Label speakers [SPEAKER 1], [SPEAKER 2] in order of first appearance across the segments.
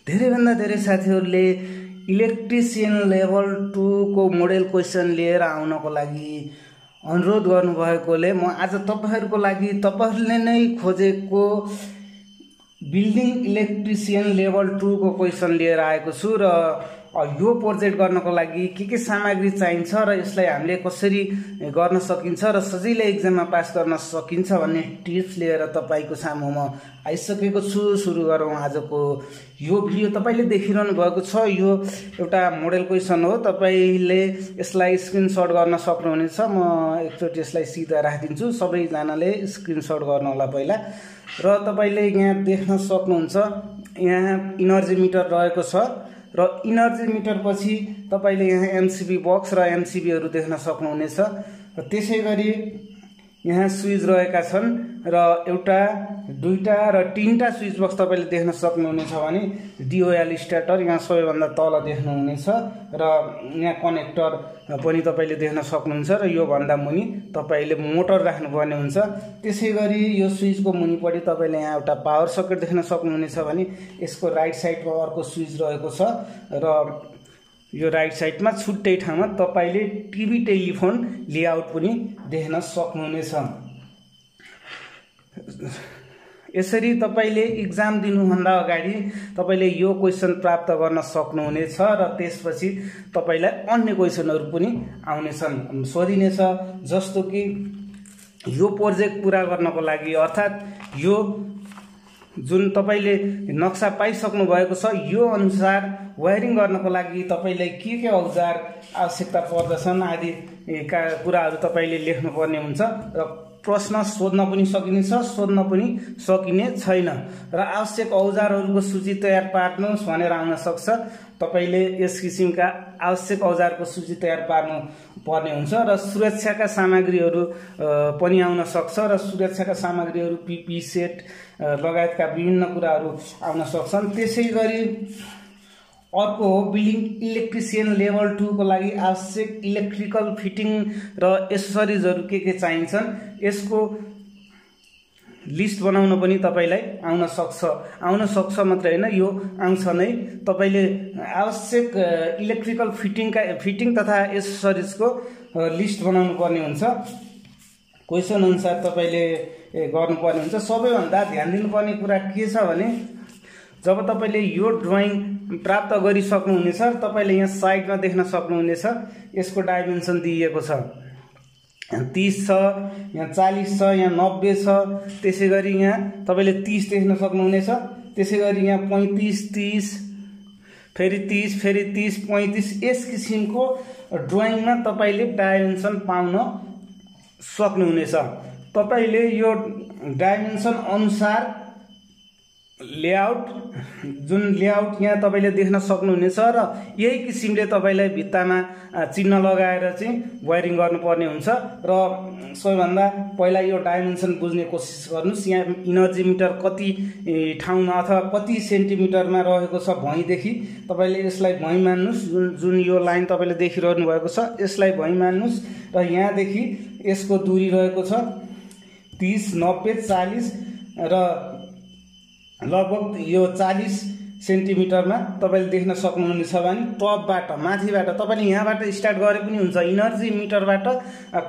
[SPEAKER 1] धेरैभन्दा धेरै साथीहरूले इलेक्ट्रिसियन लेभल 2 को मोडल क्वेसन लिएर आउनको लागि अनुरोध गर्नुभएकोले म आज तपाईहरुको लागि तपाईहरुले नै खोजेको बिल्डिङ इलेक्ट्रिसियन लेभल 2 को क्वेसन लिएर आएको छु र यो प्रोजेक्ट गर्नको लागि के सामग्री चाहिन्छ र यसलाई हामीले कसरी गर्न सकिन्छ र सजिलै एक्जाममा पास गर्न सकिन्छ भन्ने टिप्स लिएर तपाईको सामुमा आइसकेको छु। सुरु गरौँ आजको यो भिडियो। तपाईले देखिरहनु भएको छ यो एउटा मोडल क्वेसन हो। तपाईले यसलाई स्क्रिनशट गर्न सक्नुहुनेछ। म एकचोटी यसलाई सिधा राखिदिन्छु, सबैजनाले स्क्रिनशट गर्नु होला पहिला। र तपाईले यहाँ देख्न सक्नुहुन्छ यहाँ इनर्जी मिटर रहेको छ र इनर्जी मिटर पछि तपाईले यहाँ एमसीबी बक्स र एमसीबीहरु देख्न सक्नुहुनेछ। र त्यसैगरी यहाँ स्विच रहेका छन् र एउटा दुईटा र तीनटा स्विच बक्स तपाईले देख्न सक्नुहुनेछ भने डीओएल स्टार्टर यहाँ सबैभन्दा तल देख्नुहुनेछ र यहाँ कनेक्टर पनि तपाईले देख्न सक्नुहुन्छ र यो भन्दा मुनि तपाईले मोटर राख्नुपर्ने हुन्छ। त्यसैगरी यो स्विचको मुनिपटि तपाईले यहाँ एउटा पावर सकेट देख्न सक्नुहुनेछ भने यसको राइट साइडमा अर्को स्विच रहेको छ र यो राइट साइडमा छुट्टै ठाउँमा तपाईले टिभी टेलिफोन लेआउट पनि देख्न सक्नुहुनेछ। यसरी तपाईले एक्जाम दिनुभन्दा अगाडि तपाईले यो क्वेसन प्राप्त गर्न सक्नुहुनेछ र त्यसपछि तपाईलाई अन्य क्वेसनहरु पनि आउनेछन्, सोधिनेछ। जस्तो कि यो प्रोजेक्ट पूरा गर्नको लागि अर्थात यो जुन तपाईले नक्सा पाइसक्नु भएको छ यो अनुसार वायरिङ गर्नको लागि तपाईलाई के औजार आवश्यकता पर्दछन् आदि का कुराहरु तपाईले लेख्नु पर्ने हुन्छ र प्रश्न सोध्न पनि सकिन्छ, सोध्न पनि सकिने छैन। र आवश्यक औजारहरुको सूची तयार पार्नुहोस् भनेर आउन सक्छ। तपाईले यस किसिमका आवश्यक औजारको सूची तयार पार्नु पर्ने हुन्छ र सुरक्षाका सामग्रीहरु पनि आउन सक्छ र सुरक्षाका सामग्रीहरु पीपी सेट लगायतका विभिन्न कुराहरु आउन सक्छन्। त्यसैगरी अर्को हो बिल्डिङ इलेक्ट्रिसियन लेभल 2 को लागि आवश्यक इलेक्ट्रिकल फिटिङ र एसेसरिजहरु के चाहिन्छन् यसको लिस्ट बनाउन पनि तपाईलाई आउन सक्छ मात्र हैन यो आउँछ नै। तपाईले आवश्यक इलेक्ट्रिकल फिटिङ तथा एसेसरिजको लिस्ट बनाउनु पर्ने हुन्छ। क्वेसन अनुसार तपाईले गर्नुपर्ने हुन्छ। सबैभन्दा ध्यान दिनुपर्ने कुरा के छ भने जब तपाईले यो ड्राइङ प्राप्त गरिसक्नुहुनेछ तपाईले यहाँ साइडमा देख्न सक्नुहुनेछ यसको डाइमेन्सन दिएको छ। 30 छ, यहाँ 40 छ, यहाँ 90 छ। त्यसैगरी यहाँ तपाईले 30 देख्न सक्नुहुनेछ। त्यसैगरी यहाँ 35, 30, फेरि 30, फेरि 30, 35 यस किसिमको ड्राइङमा तपाईले डाइमेन्सन पाउन सक्नुहुनेछ। तपाईले यो डाइमेन्सन अनुसार लेआउट जुन लेआउट यहाँ तपाईले देख्न सक्नुहुनेछ र यही किसिमले तपाईलाई भित्तामा चिन्ह लगाएर चाहिँ वायरिङ गर्नुपर्ने हुन्छ। र सबैभन्दा पहिला यो डाइमेन्सन बुझ्ने कोसिस गर्नुस्। यहाँ इनर्जी मिटर कति ठाउँमा अथवा कति सेन्टिमिटरमा रहेको छ भुइँदेखि तपाईले यसलाई भुइँ मान्नुस्। जुन यो लाइन तपाईले देखिरहनु भएको छ यसलाई भुइँ मान्नुस् र यहाँदेखि यसको दूरी रहेको छ 30, 90, 40 र लगभग यो 40 सेन्टिमिटरमा तपाईले देख्न सक्नुहुनेछ भने टपबाट माथिबाट तपाईले यहाँबाट स्टार्ट गरे पनि हुन्छ, इनर्जी मिटरबाट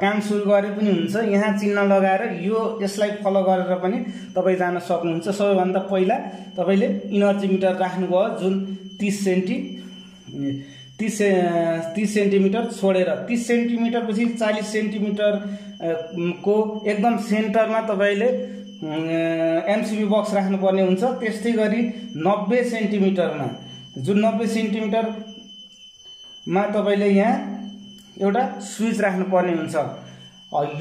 [SPEAKER 1] काम सुरु गरे पनि हुन्छ। यहाँ चिन्ह लगाएर यो यसलाई फलो गरेर पनि तपाई जान सक्नुहुन्छ। सबैभन्दा पहिला तपाईले इनर्जी मिटर राख्नुभयो जुन 30 सेन्टिमिटर छोडेर 30 सेन्टिमिटर पछि 40 सेन्टिमिटर को एकदम सेन्टरमा तपाईले एमसीबी बक्स राख्नुपर्ने हुन्छ। त्यस्तै गरी 90 सेन्टिमिटरमा जुन 90 सेन्टिमिटरमा तपाईले यहाँ एउटा स्विच राख्नुपर्ने हुन्छ।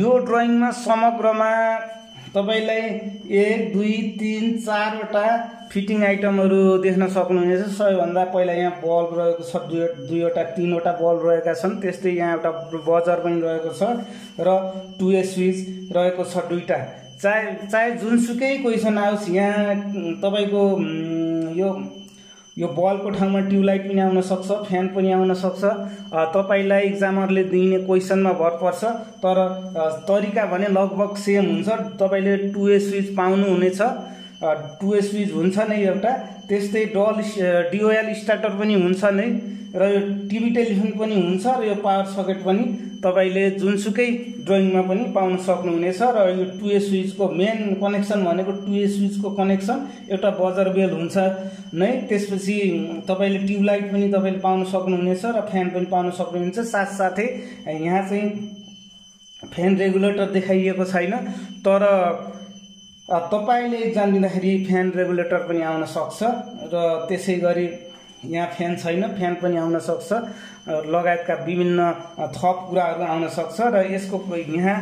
[SPEAKER 1] यो ड्राइङमा समग्रमा तपाईलाई 1, 2, 3, 4 वटा फिटिङ आइटमहरु देख्न सक्नुहुनेछ। सबैभन्दा पहिला यहाँ बल्ब रहेको छ, दुईवटा 3 वटा बल्ब रहेका छन्। त्यस्तै यहाँ एउटा बजर पनि रहेको छ र 2A स्विच रहेको छ दुईटा। चाहे जुनसुकै क्वेसन आओस् यहाँ तपाईको यो बल्बको ठाउँमा ट्युबलाइट पनि आउन सक्छ, फ्यान पनि आउन सक्छ। तपाईलाई एक्जामरले दिने क्वेसनमा भर पर्छ तर तरिका भने लगभग सेम हुन्छ। तपाईले 2A स्विच पाउनु हुनेछ 2 स्विच हुन्छ नै एउटा, त्यस्तै DOL स्टार्टर पनि हुन्छ नै, र यो टिभी टेलिफोन पनि हुन्छ, र यो पावर सकेट पनि तपाईले जुनसुकै ड्रइङमा पनि पाउन सक्नुहुनेछ। र यो 2 स्विचको मेन कनेक्सन भनेको 2 स्विचको कनेक्सन, एउटा बजर बेल हुन्छ नै, त्यसपछि तपाईले ट्युबलाइट पनि तपाईले पाउन सक्नुहुनेछ र फ्यान पनि पाउन सक्नुहुन्छ। साथसाथै यहाँ चाहिँ फ्यान रेगुलेटर देखाइएको छैन, तर तपाईले एक्जाम दिँदाखेरि फ्यान रेगुलेटर पनि आउन सक्छ, र त्यसै गरी यहाँ फ्यान छैन, फ्यान पनि आउन सक्छ, लगायतका विभिन्न थप कुराहरू आउन सक्छ। र यसको यहाँ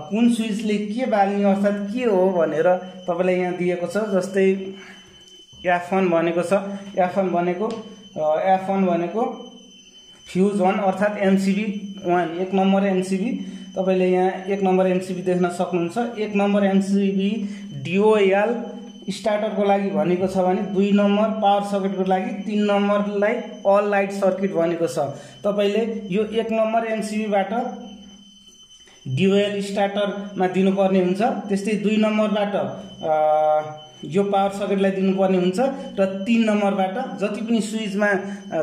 [SPEAKER 1] कुन स्विचले के बाल्ने अर्थात् के हो भनेर तपाईलाई यहाँ दिएको छ। जस्तै F1 भनेको छ, F1 भनेको फ्युज 1 अर्थात् MCB 1, 1 नम्बर MCB। तपाईले यहाँ 1 नम्बर MCB देख्न सक्नुहुन्छ। 1 नम्बर MCB DOL स्टार्टरको लागि भनेको छ भने 2 नम्बर पावर सर्किटको लागि 3 नम्बरलाई अल लाइट सर्किट भनेको छ। तपाईले यो 1 नम्बर MCB बाट DOL स्टार्टरमा दिनुपर्ने हुन्छ, त्यस्तै 2 नम्बरबाट यो पावर सर्किटलाई दिनुपर्ने हुन्छ, र 3 नम्बरबाट जति पनि स्विचमा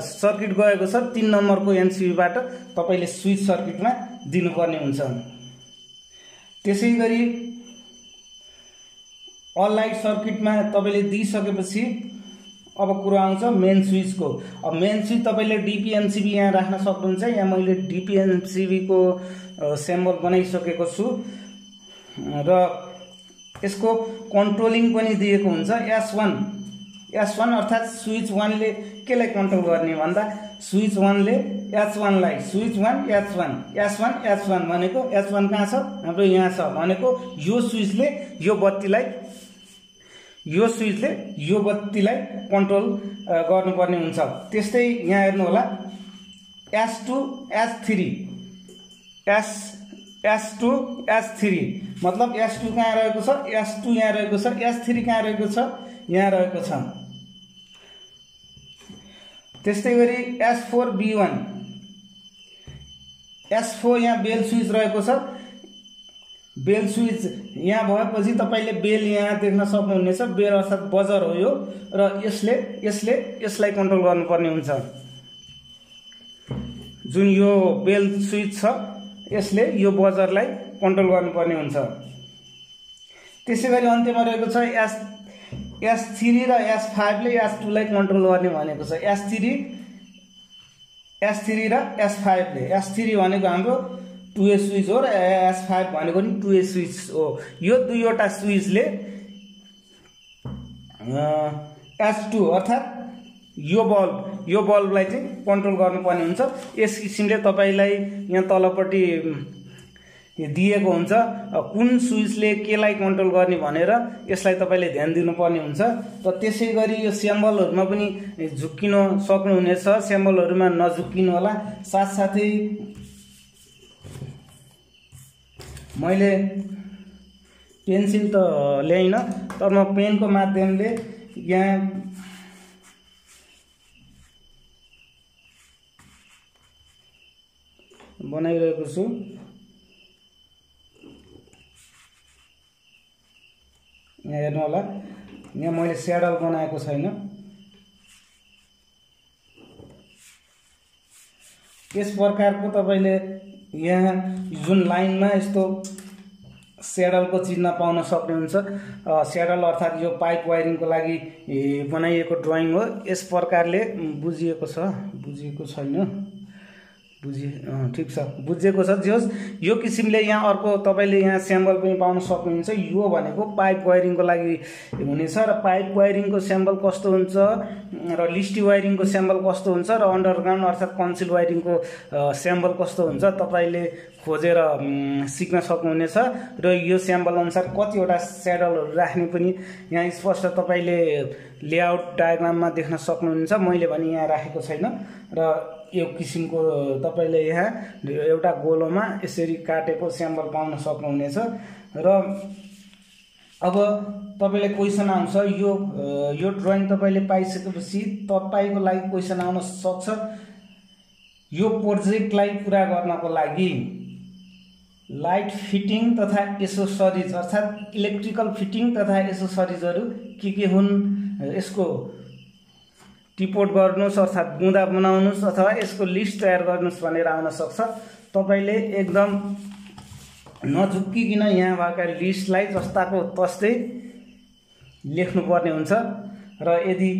[SPEAKER 1] सर्किट गएको छ 3 नम्बरको MCB बाट तपाईले स्विच सर्किटमा दिनुपर्ने हुन्छ। त्यसै गरी अल लाइट सर्किटमा तपाईले दिइसकेपछि अब कुरा आउँछ मेन स्विचको। अब मेन स्विच तपाईले DP-MCB यहाँ राख्न सक्नुहुन्छ। यहाँ मैले DP-MCB को सिम्बल बनाइसकेको छु, र यसको कन्ट्रोलिङ पनि दिएको हुन्छ। S1 अर्थात् स्विच 1 ले केलाई कन्ट्रोल गर्ने भन्दा स्विच 1 ले H1 लाई, स्विच 1 H1 भनेको H1 कहाँ छ, हाम्रो यहाँ छ भनेको यो स्विचले यो बत्तीलाई कन्ट्रोल गर्नुपर्ने हुन्छ। त्यस्तै यहाँ हेर्नु होला S2 S3 मतलब S2 कहाँ रहेको छ, S2 यहाँ रहेको छ, S3 कहाँ रहेको छ, यहाँ रहेको छ। त्यस्तै गरी S4 B1, S4 यहाँ बेल स्विच रहेको छ। बेल स्विच यहाँ भएपछि तपाईले बेल यहाँ देख्न सक्नुहुनेछ। बेल अर्थात् बजर हो यो, र यसलाई कन्ट्रोल गर्नुपर्ने हुन्छ। जुन यो बेल स्विच छ यसले यो बजरलाई कन्ट्रोल गर्नुपर्ने हुन्छ। त्यसै गरी अन्त्यमा रहेको छ S3 र S5 ले S2 लाई कन्ट्रोल गर्ने भनेको छ। S3 र S5 ले, S3 भनेको हाम्रो 2 स्विच हो, र S5 भनेको नि 2 स्विच हो। यो दुईवटा स्विचले S2 अर्थात् यो बल्बलाई चाहिँ कन्ट्रोल गर्नुपर्ने हुन्छ। यस किसिमले तपाईलाई यहाँ तलपट्टि दिएको हुन्छ कुन स्विचले केलाई कन्ट्रोल गर्ने भनेर, यसलाई तपाईले ध्यान दिनुपर्ने हुन्छ। र त्यसै गरी यो सिम्बलहरुमा पनि झुक्किन सक्नुहुनेछ, सिम्बलहरुमा नझुक्किनु होला। साथसाथै मैले पेन्सिल त ल्याइन, तर म पेनको माध्यमले यहाँ बनाइरहेको छु। यहाँ हेर्नु होला, यहाँ मैले स्याडल बनाएको छैन। यस प्रकारको तपाईले यहाँ जुन लाइनमा यस्तो स्याडलको चिन्ह पाउन सक्नुहुन्छ। स्याडल अर्थात् यो पाइप वायरिङको लागि बनाइएको ड्राइङ हो। यस प्रकारले बुझिएको छ, बुझिएको छैन, ठीक छ, बुझेको छ। जे होस्, यो किसिमले यहाँ अर्को तपाईले यहाँ स्याम्बल पनि पाउन सक्नुहुन्छ। यो भनेको पाइप वायरिङको लागि हुनेछ, र पाइप वायरिङको स्याम्बल कस्तो हुन्छ, र लिस्टी वायरिङको स्याम्बल कस्तो हुन्छ, र अन्डरग्राउन्ड अर्थात् कन्सिल वायरिङको स्याम्बल कस्तो हुन्छ तपाईले खोजेर सिक्न सक्नुहुनेछ। र यो स्याम्बल अनुसार कतिवटा स्याडलहरु राख्ने पनि यहाँ स्पष्ट तपाईले लेआउट डायग्राममा देख्न सक्नुहुन्छ। मैले भने यहाँ राखेको छैन, र यो किसिमको तपाईले यहाँ एउटा गोलोमा यसरी काटेको स्याम्बल पाउन सक्नुहुनेछ। र अब तपाईले क्वेशन आउँछ, यो ड्राइङ तपाईले पाइसकेपछि तपाईको लागि क्वेशन आउन सक्छ। यो प्रोजेक्टलाई पूरा गर्नको लागि लाइट फिटिङ तथा एसेसरिज अर्थात् इलेक्ट्रिकल फिटिङ तथा एसेसरिजहरु के हुन् यसको टिपोट गर्नुस् अर्थात् बुँदा बनाउनुस् अथवा यसको लिस्ट तयार गर्नुस् भनेर आउन सक्छ। तपाईले एकदम नझुक्किकन यहाँ भएका लिस्टलाई जस्ताको तस्तै लेख्नुपर्ने हुन्छ र यदि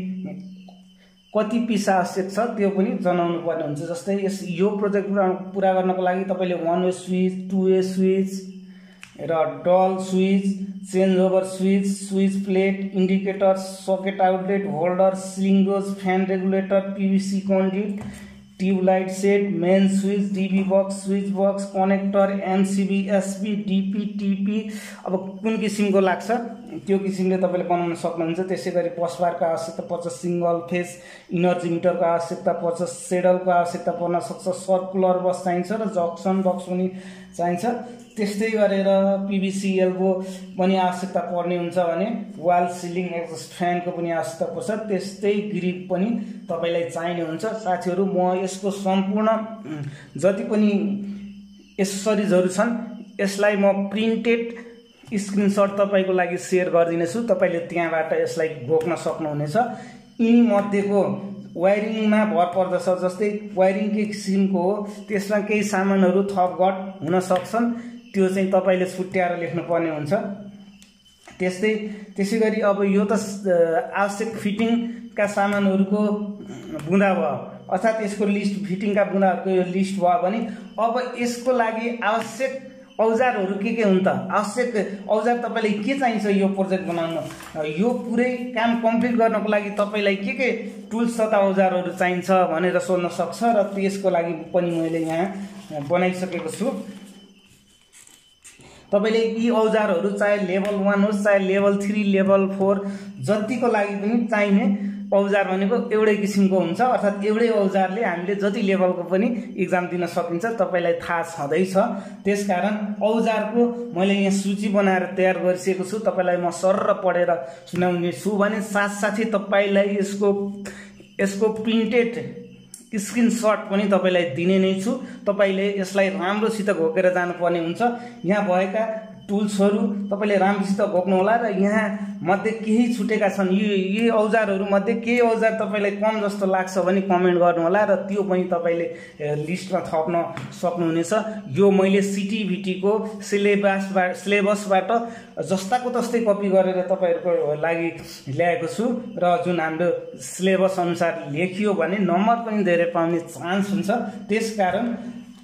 [SPEAKER 1] कति पिस आवश्यक छ त्यो पनि जनाउनु पर्ने हुन्छ। जस्तै यो प्रोजेक्ट पुरा गर्नको लागि तपाईले 1 वे स्विच, 2 वे स्विच र डल switch, change over switch, switch plate, indicator, socket outlet, holder, ceiling rose, fan regulator, PVC conduit, tube light set, main switch, DB box, switch box, connector, MCB, SB, DP, TP, अब कुन किसिमको लाग्छ त्यो किसिमले तपाईले बनाउन सक्नुहुन्छ। त्यसैगरी बसबारको आवश्यकता पर्छ, सिंगल फेज इनर्जी मिटरको आवश्यकता पर्छ, सेडलको आवश्यकता पर्न सक्छ, सर्कुलर बस चाहिन्छ र जक्सन बक्स पनि चाहिन्छ। त्यस्तै गरेर पीवीसी एल्बो पनि आवश्यकता पर्ने हुन्छ भने वाल सिलिङ एक्जस्ट फ्यानको पनि आवश्यकता पर्छ। त्यस्तै ग्रिप पनि तपाईलाई चाहिने हुन्छ। साथीहरु, म यसको सम्पूर्ण जति पनि एसेसरिजहरु छन् यसलाई म प्रिन्टेड स्क्रिनशट तपाईको लागि शेयर गर्दिनेछु। तपाईले त्यहाँबाट यसलाई घोक्न सक्नुहुनेछ। यिनी मध्येको वायरिङमा भर पर्दछ। जस्तै वायरिङ के किसिमको हो त्यसमा केही सामानहरु थपघट हुन सक्छन्, त्यो चाहिँ तपाईले छुट्याएर लेख्नुपर्ने हुन्छ। त्यसैगरी अब यो त आवश्यक फिटिङका सामानहरुको बुँदा भयो, अर्थात् यसको लिस्ट फिटिङका बुँदाहरुको यो लिस्ट भयो भने अब यसको लागि आवश्यक औजारहरु के हुन् त? आवश्यक औजार तपाईलाई के चाहिन्छ यो प्रोजेक्ट बनाउन, यो पुरै काम कम्प्लिट गर्नको लागि तपाईलाई के टुल्स तथा औजारहरु चाहिन्छ भनेर सोध्न सक्छ र त्यसको लागि पनि मैले यहाँ बनाइसकेको छु। तपाईले यी औजारहरु चाहे लेभल 1 होस् चाहे लेभल 3 लेभल 4 जतिको लागि पनि चाहिने औजार भनेको एउटै किसिमको हुन्छ, अर्थात् एउटै औजारले हामीले जति लेभलको पनि एक्जाम दिन सकिन्छ तपाईलाई थाहा छँदैछ। त्यसकारण औजारको मैले यहाँ सूची बनाएर तयार गरिसकेको छु। तपाईलाई म सरर पढेर सुनाउने छु भने साथसाथै तपाईलाई यसको प्रिन्टेड स्क्रिनशट पनि तपाईलाई दिने नै छु। तपाईले यसलाई राम्रोसित घोकेर जानुपर्ने हुन्छ। यहाँ भएका टुल्सहरु तपाईले राम्रोसित घोक्नु होला र यहाँ मध्ये केही छुटेका छन्, यी औजारहरु मध्ये केही औजार तपाईलाई कम जस्तो लाग्छ भने कमेन्ट गर्नु होला र त्यो पनि तपाईले लिस्टमा थप्न सक्नुहुनेछ। यो मैले सीटीभीटी को सिलेबसबाट जस्ताको तस्तै कपी गरेर तपाईहरुको लागि ल्याएको छु र जुन हाम्रो सिलेबस अनुसार लेखियो भने नम्बर पनि धेरै पाउने चान्स हुन्छ। त्यसकारण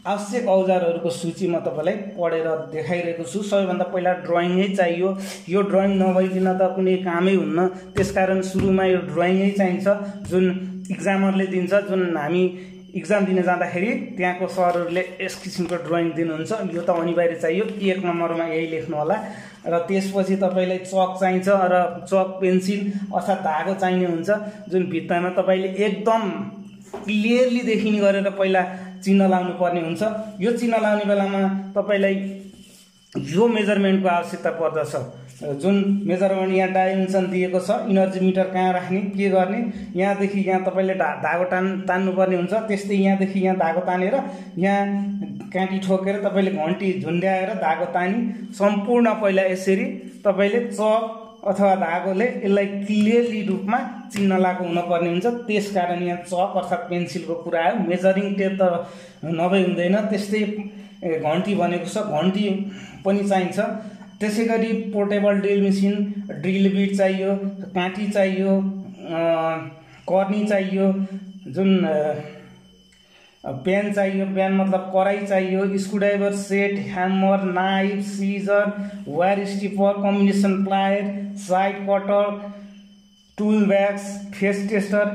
[SPEAKER 1] आवश्यक औजारहरुको सूची म तपाईलाई पढेर देखाइरहेको छु। सबैभन्दा पहिला ड्राइङै चाहियो। यो ड्राइङ नभइदिन त कुनै कामै हुन्न। त्यसकारण सुरुमा यो ड्राइङै चाहिन्छ जुन एक्जामरले दिन्छ। जुन हामी एक्जाम दिन जाँदाखेरि त्यहाँको सरहरुले यस किसिमको ड्राइङ दिनुहुन्छ। यो त अनिवार्य चाहियो। 1 नम्बरमा यही लेख्नु होला र त्यसपछि तपाईलाई चक चाहिन्छ र चक पेन्सिल अर्थात् धागो चाहिने हुन्छ। जुन भित्तामा तपाईले एकदम क्लियरली देखिने गरेर पहिला चिन्ह लाउनु पर्ने हुन्छ। यो चिन्ह लाउने बेलामा तपाईलाई यो मेजरमेन्टको आवश्यकता पर्दछ। जुन मेजरमेन्ट यहाँ डाइमेन्सन दिएको छ, इनर्जी मिटर कहाँ राख्ने के गर्ने, यहाँदेखि यहाँ तपाईले धागो तान्नु पर्ने हुन्छ। त्यस्तै यहाँदेखि यहाँ धागो तानेर यहाँ काँटी ठोकेर तपाईले घण्टी झुन्ड्याएर धागो तानी सम्पूर्ण पहिला यसरी तपाईले चक अथवा धागोले यसलाई क्लियरली रूपमा चिन्ह लागु हुनुपर्ने हुन्छ। त्यसकारण यहाँ चक अर्थात् पेन्सिलको कुरा आयो। मेजरिङ टेप त नभई हुँदैन। त्यस्तै घण्टी भनेको छ, घण्टी पनि चाहिन्छ। त्यसैगरी portable drill machine, drill beet चाहियो, काँटी चाहियो, कर्नी चाहियो, जुन पेन चाहियो, पेन मतलब कराई चाहियो, screwdriver set, hammer, knife, scissor, wire stripper, combination plier, side cutter, tool bags, phase tester,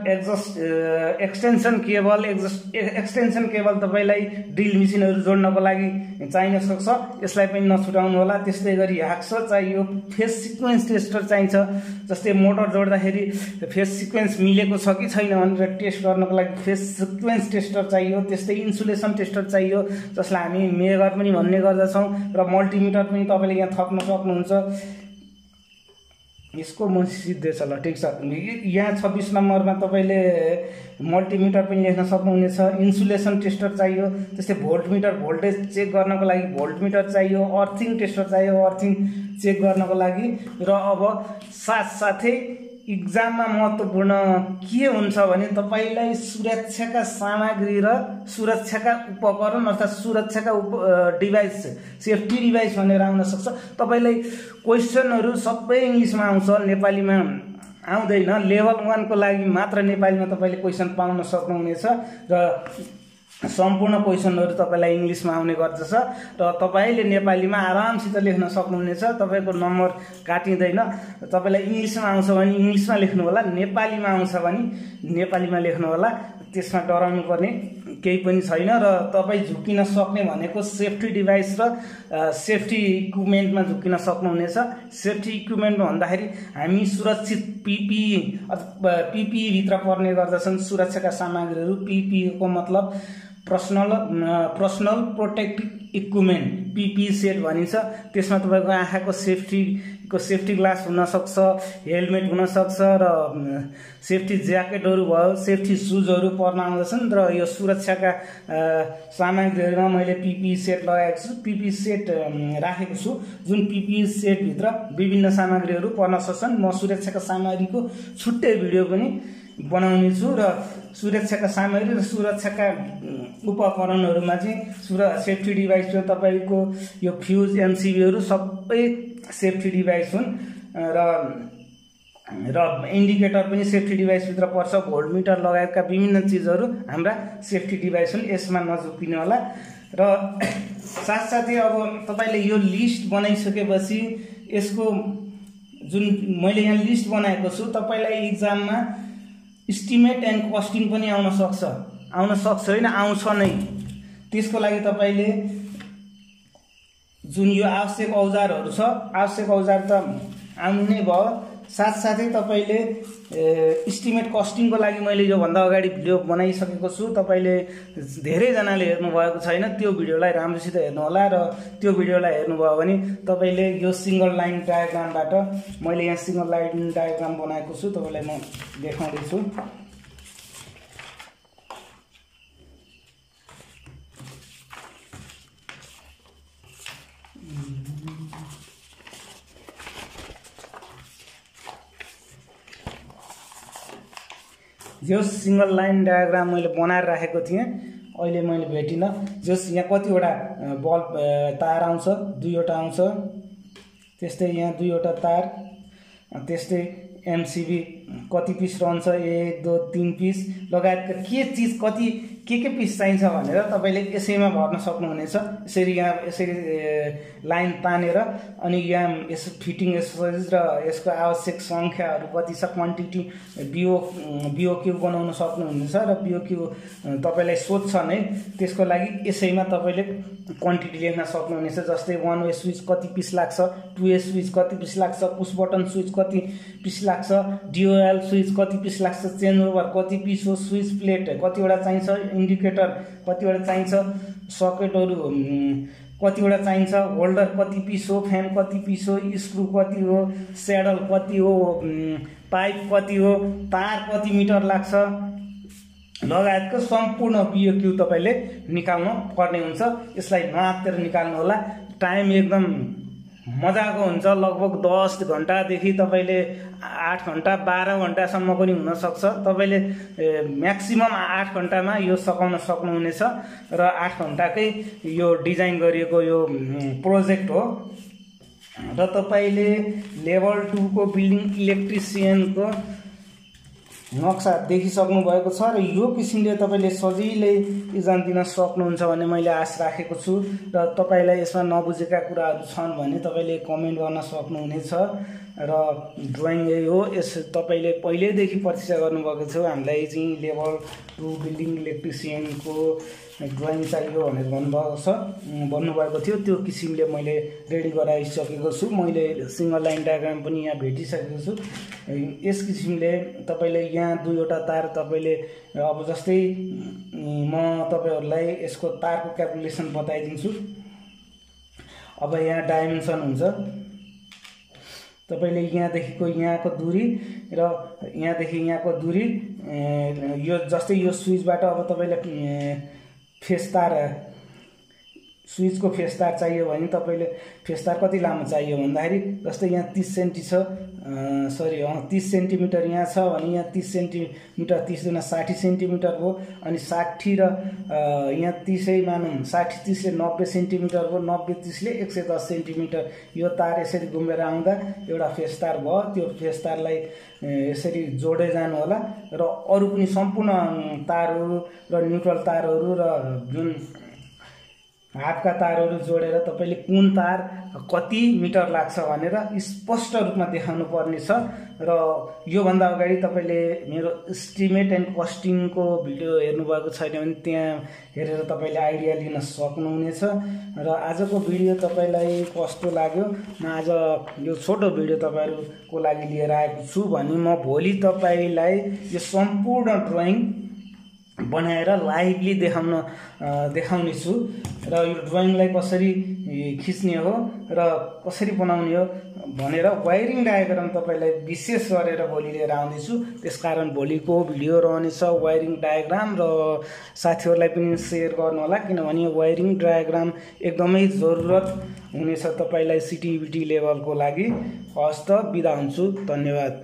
[SPEAKER 1] extension cable तपाईलाई ड्रिल मेसिनहरु जोड्नको लागि चाहिन सक्छ। यसलाई पनि नछुटाउनु होला। त्यस्तै गरी ह्याक्सर चाहियो, फेस सिक्वेन्स टेस्टर चाहिन्छ। जस्तै मोटर जोड्दाखेरि फेस सिक्वेन्स मिलेको छ कि छैन भनेर टेस्ट गर्नको लागि फेस सिक्वेन्स टेस्टर चाहियो। त्यस्तै इन्सुलेसन टेस्टर चाहियो जसलाई हामी मेगर पनि भन्ने गर्दछौं र मल्टिमिटर पनि तपाईले यहाँ थप्न सक्नुहुन्छ। यसको म सिद्धेछ ल ठिक छ। यहाँ 26 नम्बरमा तपाईँले मल्टिमिटर पनि लेख्न सक्नुहुनेछ। इन्सुलेसन टेस्टर चाहियो, त्यस्तै भोल्टमिटर भोल्टेज चेक गर्नको लागि भोल्टमिटर चाहियो, अर्थिङ टेस्टर चाहियो अर्थिङ चेक गर्नको लागि। र अब साथसाथै इक्जाममा महत्त्वपूर्ण के हुन्छ भने तपाईँलाई सुरक्षाका सामग्री र सुरक्षाका उपकरण अर्थात् सुरक्षाका डिभाइस सेफ्टी डिभाइस भनेर आउन सक्छ। तपाईँलाई क्वेसनहरू सबै इङ्ग्लिसमा आउँछ, नेपालीमा आउँदैन। लेभल 1 को लागि मात्र नेपालीमा तपाईँले क्वेसन पाउन सक्नुहुनेछ र सम्पूर्ण क्वेसनहरू तपाईँलाई इङ्ग्लिसमा आउने गर्दछ र तपाईँले नेपालीमा आरामसित लेख्न सक्नुहुनेछ। तपाईँको नम्बर काटिँदैन। तपाईँलाई इङ्ग्लिसमा आउँछ भने इङ्ग्लिसमा लेख्नु होला, नेपालीमा आउँछ भने नेपालीमा लेख्नु होला। त्यसमा डराउनु पर्ने केही पनि छैन। र तपाईँ झुकिन सक्ने भनेको सेफ्टी डिभाइस र सेफ्टी इक्विपमेन्टमा झुकिन सक्नुहुनेछ। सेफ्टी इक्विपमेन्ट भन्दाखेरि हामी सुरक्षित पिपिई अथवा पिपिई भित्र पर्ने गर्दछन् सुरक्षाका सामग्रीहरू। पिपिई को मतलब personal protective equipment PPE set भनिन्छ। त्यसमा तपाईँको आँखाको सेफ्टी ग्लास हुनसक्छ, हेलमेट हुनसक्छ र सेफ्टी ज्याकेटहरू भयो, सेफ्टी सुजहरू पर्न आउँदछन्। र यो सुरक्षाका सामग्रीहरूमा मैले पिपिई सेट लगाएको छु, पिपिई सेट राखेको छु, जुन पिपिई सेटभित्र विभिन्न सामग्रीहरू पर्न सक्छन्। म सुरक्षाका सामग्रीको छुट्टै भिडियो पनि बनाउने छु र सुरक्षाका सामग्री र सुरक्षाका उपकरणहरूमा चाहिँ सेफ्टी डिभाइस तपाईँको यो फ्युज एमसिबीहरू सबै सेफ्टी डिभाइस हुन् र इन्डिकेटर पनि सेफ्टी डिभाइसभित्र पर्छ। भोल्टमिटर लगायतका विभिन्न चिजहरू हाम्रा सेफ्टी डिभाइस हुन्, यसमा नझुकिनु होला। र साथसाथै अब तपाईँले यो लिस्ट बनाइसकेपछि यसको जुन मैले यहाँ लिस्ट बनाएको छु, तपाईँलाई इक्जाममा इस्टिमेट एन्ड कस्टिङ पनि आउन सक्छ होइन, आउँछ नै। त्यसको लागि तपाईँले जुन यो आवश्यक औजारहरू छ, आवश्यक औजार त आउनु नै भयो। साथसाथै तपाईँले इस्टिमेट कस्टिङको लागि मैले योभन्दा अगाडि भिडियो बनाइसकेको छु। तपाईँले धेरैजनाले हेर्नुभएको छैन, त्यो भिडियोलाई राम्रोसित हेर्नु होला। र त्यो भिडियोलाई हेर्नुभयो भने तपाईँले यो सिङ्गल लाइन डायग्रामबाट, मैले यहाँ सिङ्गल लाइन डायग्राम बनाएको छु, तपाईँलाई म देखाउँदैछु। जस सिंगल लाइन डायग्राम मैले बनाएर राखेको थिएँ, अहिले मैले भेटिनँ। जस यहाँ कतिवटा बल्ब तार आउँछ, 2वटा आउँछ, त्यस्तै यहाँ 2वटा तार, त्यस्तै एमसिबी कति पिस रहन्छ, 1 2 3 पिस लगायतका के चिज कति के पिस चाहिन्छ भनेर तपाईँले यसैमा भर्न सक्नुहुनेछ। यसरी यहाँ यसरी लाइन तानेर अनि यहाँ यसो फिटिङ एक्सर्साइज र यसको आवश्यक सङ्ख्याहरू कति छ, क्वान्टिटी बिओक्यू बनाउन सक्नुहुनेछ। र बिओक्यू तपाईँलाई सोध्छ नै, त्यसको लागि यसैमा तपाईँले क्वान्टिटी लेख्न सक्नुहुनेछ। जस्तै 1 वे स्विच कति पिस लाग्छ, 2 वे स्विच कति पिस लाग्छ, पुश बटन स्विच कति पिस लाग्छ, डिओएल स्विच कति पिस लाग्छ, चेन्ज ओभर कति पिस हो, स्विच प्लेट कतिवटा चाहिन्छ, इन्डिकेटर कतिवटा चाहिन्छ, सकेटहरू कतिवटा चाहिन्छ, होल्डर कति पिस हो, फ्यान कति पिस हो, स्क्रु कति हो, स्याडल कति हो, पाइप कति हो, तार कति मिटर लाग्छ लगायतको सम्पूर्ण बिओक्यू तपाईँले निकाल्नु पर्ने हुन्छ। यसलाई नआत्तेर निकाल्नु होला। टाइम एकदम मजाको हुन्छ। लगभग 10 घन्टादेखि तपाईँले 8 घन्टा 12 घन्टासम्म पनि हुनसक्छ। तपाईँले म्याक्सिमम 8 घन्टामा यो सकाउन सक्नुहुनेछ र 8 घन्टाकै यो डिजाइन गरिएको यो प्रोजेक्ट हो। र तपाईँले लेभल 2 को बिल्डिङ इलेक्ट्रिसियनको नक्सा देखिसक्नु भएको छ र यो किसिमले तपाईँले सजिलै इक्जाम दिन सक्नुहुन्छ भन्ने मैले आश राखेको छु। र तपाईँलाई यसमा नबुझेका कुराहरू छन् भने तपाईँले कमेन्ट गर्न सक्नुहुनेछ। र ड्रइङ यही हो, यस तपाईँले पहिल्यैदेखि प्रतीक्षा गर्नुभएको छ हामीलाई चाहिँ लेभल 2 बिल्डिङ इलेक्ट्रिसियनको ड्रइङ चाहियो भनेर भन्नुभएको थियो। त्यो किसिमले मैले रेडी गराइसकेको छु। मैले सिङ्गल लाइन डायग्राम पनि यहाँ भेटिसकेको छु। यस किसिमले तपाईँले यहाँ 2वटा तार तपाईँले अब जस्तै म तपाईँहरूलाई यसको तारको क्यालकुलेसन बताइदिन्छु। अब यहाँ डाइमेन्सन हुन्छ, तपाईले यहाँदेखिको यहाँको दूरी र यहाँदेखि यहाँको दूरी यो जस्तै यो स्विचबाट अब तपाईले फेस तार स्विचको फेस तार चाहियो भने तपाईले फेस तार कति लामो चाहियो भन्दाखेरि जस्तै यहाँ 30 सेन्टी छ 30 सेन्टिमिटर यहाँ छ भने यहाँ 30 सेन्टिमिटर 30 गुणा 60 सेन्टिमिटर हो अनि 60 र यहाँ 30 नै मानौं 60 30 ले 90 सेन्टिमिटर हो 90 30 ले 110 सेन्टिमिटर यो तार यसरी घुमेर आउँदा एउटा फेस तार भयो त्यो फेस तारलाई यसरी जोड्दै जानु होला र अरु पनि सम्पूर्ण तारहरू र न्यूट्रल तारहरू र जुन हातका तारहरू जोडेर तपाईले कुन तार कति मिटर लाग्छ भनेर स्पष्ट रूपमा देखाउनु पर्ने छ र यो भन्दा अगाडि तपाईले मेरो एस्टिमेट एन्ड कस्टिङको भिडियो हेर्नु भएको छैन भने त्यहाँ हेरेर तपाईले आइडिया लिन सक्नुहुनेछ र आजको भिडियो तपाईलाई कस्तो लाग्यो म आज यो छोटो भिडियो तपाईहरुको लागि लिएर आएको छु भने म भोलि तपाईलाई यो सम्पूर्ण ड्राइङ बनाएर लाइभली देखाउने छु र यो ड्राइङलाई कसरी खिच्ने हो र कसरी बनाउने हो भनेर वायरिङ डायग्राम तपाईलाई विशेष गरेर भोलि लिएर आउने छु त्यसकारण भोलिको भिडियो रहनेछ वायरिङ डायग्राम र साथीहरुलाई पनि शेयर गर्नु होला किनभने वायरिङ डायग्राम एकदमै जरुरत हुनेछ तपाईलाई सिटिभिटी लेभलको लागि हस्त बिदा हुन्छु धन्यवाद।